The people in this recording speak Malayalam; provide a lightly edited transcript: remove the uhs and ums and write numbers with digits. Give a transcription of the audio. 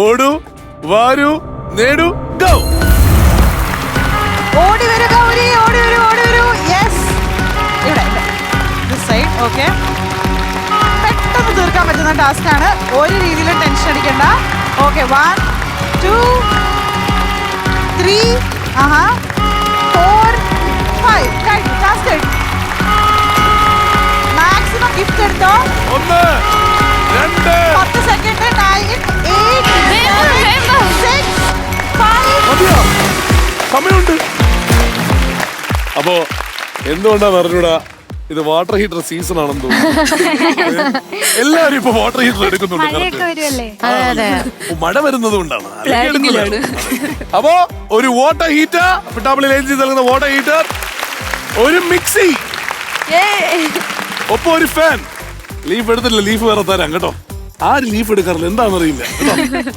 ഓടൂ വാരൂ നേടൂ ഗോ. ഓടി വരൂ ഗൗരി, ഓടി വരൂ, ഓടി വരൂ. യെസ്, ഇവിടെ ദിസ് സൈഡ്. ഓക്കെ, പെട്ടെന്ന് തീർക്കാൻ പറ്റുന്ന ടാസ്ക് ആണ്. ഒരു രീതിയിലും ടെൻഷൻ അടിക്കണ്ട. ഓക്കെ, 1 2 3 4 5 കഴിഞ്ഞു. ടാസ്ക് കഴിഞ്ഞു. മാക്സിമം ഗിഫ്റ്റ് എടുത്തോ. 1 2 10 സെക്കൻഡ്. 9 8 7 6 5. മതിയോ? സമയമുണ്ട്. അപ്പോ എന്തുകൊണ്ടാന്ന് അറിഞ്ഞൂടാ, ഇത് വാട്ടർ ഹീറ്റർ സീസൺ ആണെന്ന് തോന്നുന്നു. എല്ലാവരും ഇപ്പൊ വാട്ടർ ഹീറ്റർ എടുക്കുന്നുണ്ട്. മഴ വരുന്നത് കൊണ്ടാണ്. അപ്പോ ഒരു വാട്ടർ ഹീറ്റർ, പിട്ടാപ്പിളി ലേഞ്ച് നൽകുന്ന വാട്ടർ ഹീറ്റർ, ഒരു മിക്സി, ഒപ്പം ഒരു ഫാൻ. ലീഫ് എടുത്തില്ല, ലീഫ് വേറെ തരാം കേട്ടോ. ആര് ലീഫ് എടുക്കാറില്ല, എന്താണെന്നറിയില്ല കേട്ടോ.